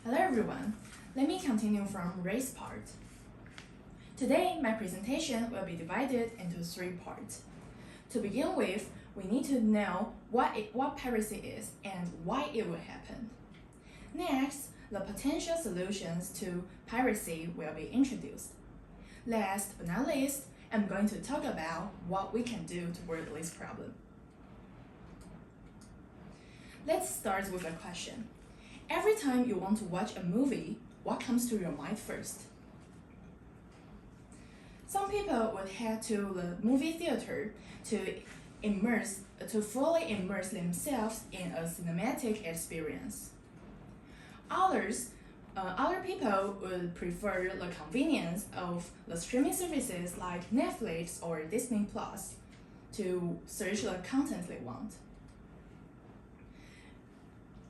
Hello everyone, let me continue from race part. Today, my presentation will be divided into 3 parts. To begin with, we need to know what piracy is and why it will happen. Next, the potential solutions to piracy will be introduced. Last but not least, I'm going to talk about what we can do toward this problem. Let's start with a question. Every time you want to watch a movie, what comes to your mind first? Some people would head to the movie theater to fully immerse themselves in a cinematic experience. Other people would prefer the convenience of the streaming services like Netflix or Disney Plus to search the content they want.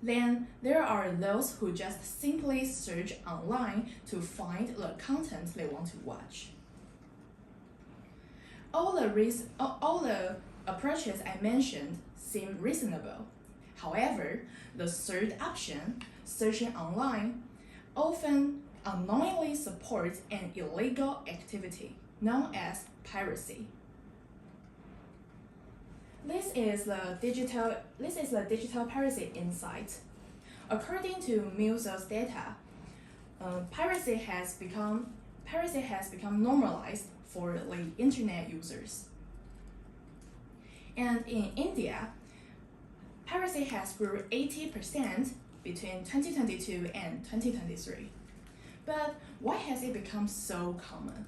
Then there are those who just simply search online to find the content they want to watch. All the approaches I mentioned seem reasonable. However, the third option, searching online, often unknowingly supports an illegal activity known as piracy. This is the digital piracy insight. According to Muse's data, piracy has become normalized for the internet users. And in India, piracy has grew 80% between 2022 and 2023. But why has it become so common?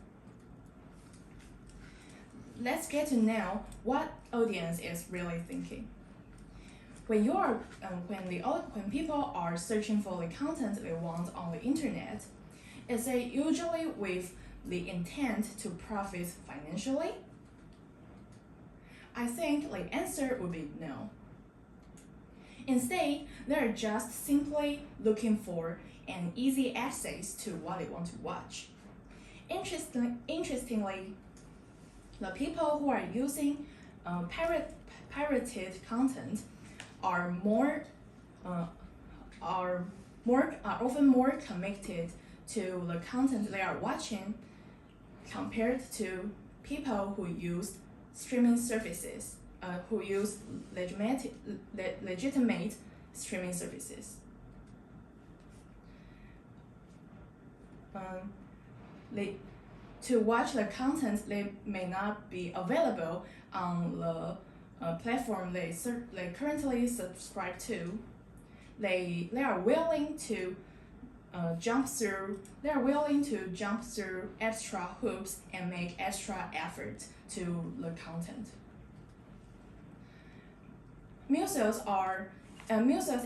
Let's get to know what audience is really thinking. When people are searching for the content they want on the internet, is it usually with the intent to profit financially? I think the answer would be no. Instead, they're just simply looking for an easy access to what they want to watch. Interestingly, the people who are using pirated content are often more committed to the content they are watching compared to people who use streaming services, who use legitimate streaming services. To watch the content they may not be available on the platform they currently subscribe to. They are willing to jump through extra hoops and make extra effort to the content. Muses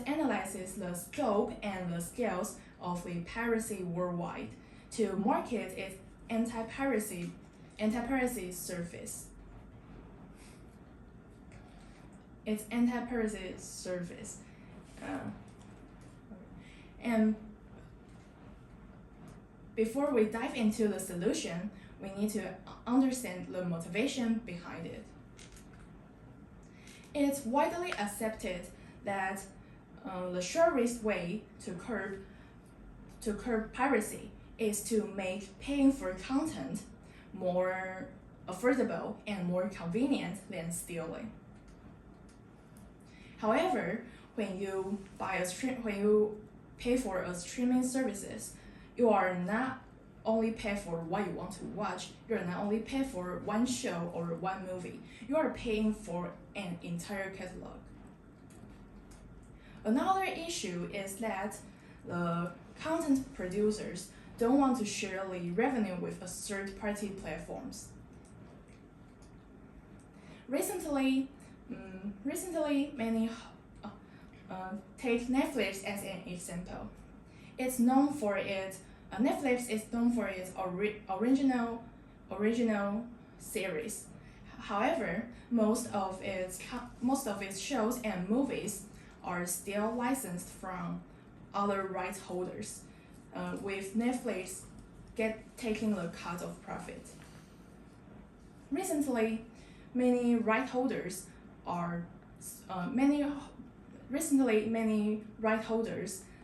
analyzes the scope and the scales of the piracy worldwide to market its anti-piracy service. And before we dive into the solution, we need to understand the motivation behind it. It's widely accepted that the surest way to curb piracy is to make paying for content more affordable and more convenient than stealing. However, when you pay for a streaming services, you are not only pay for what you want to watch, you are not only pay for one show or one movie, you are paying for an entire catalog. Another issue is that the content producers don't want to share the revenue with a third-party platforms. Recently, many take Netflix as an example. Netflix is known for its original series. However, most of its shows and movies are still licensed from other rights holders, with Netflix taking the cut of profit. Recently, many right holders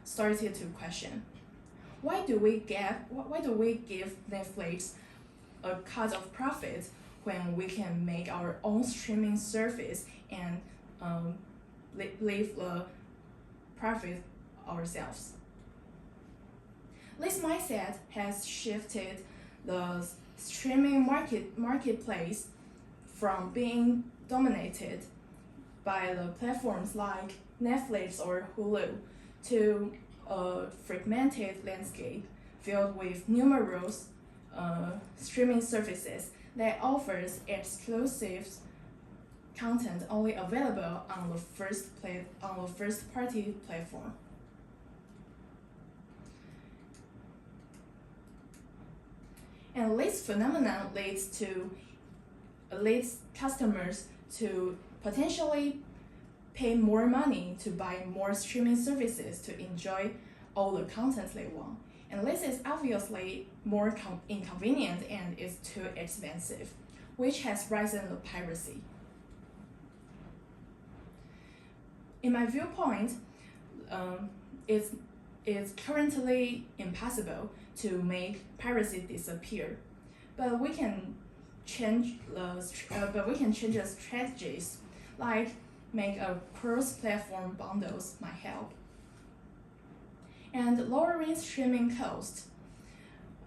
started to question, why do we give Netflix a cut of profit when we can make our own streaming service and leave the profit ourselves? This mindset has shifted the streaming marketplace from being dominated by the platforms like Netflix or Hulu to a fragmented landscape filled with numerous streaming services that offers exclusive content only available on the first party platform. And this phenomenon leads customers to potentially pay more money to buy more streaming services to enjoy all the content they want. And this is obviously more inconvenient and is too expensive, which has risen the piracy. In my viewpoint, it's currently impossible to make piracy disappear, but we can change the strategies, like make a cross-platform bundles might help. And lowering streaming cost,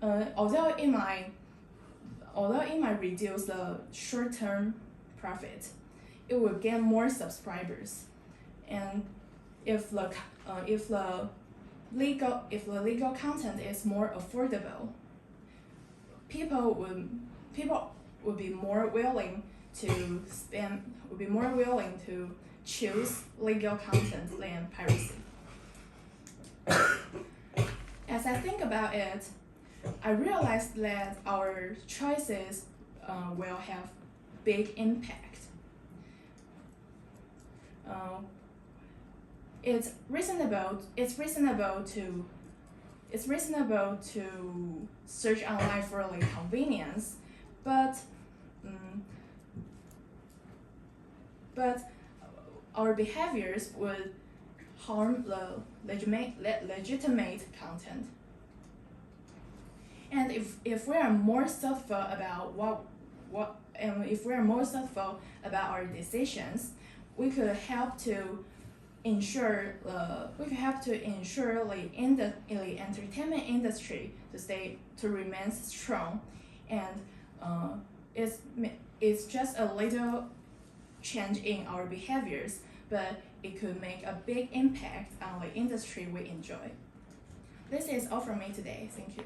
although it might reduce the short-term profit, it will gain more subscribers. And if the legal content is more affordable, people would be more willing to choose legal content than piracy. As I think about it, I realized that our choices will have big impact. It's reasonable to search online for the convenience, but our behaviors would harm the legitimate content. And if we are more thoughtful about if we are more thoughtful about our decisions, we could help to ensure the entertainment industry to remain strong, and it's just a little change in our behaviors, but it could make a big impact on the industry we enjoy. This is all from me today. Thank you.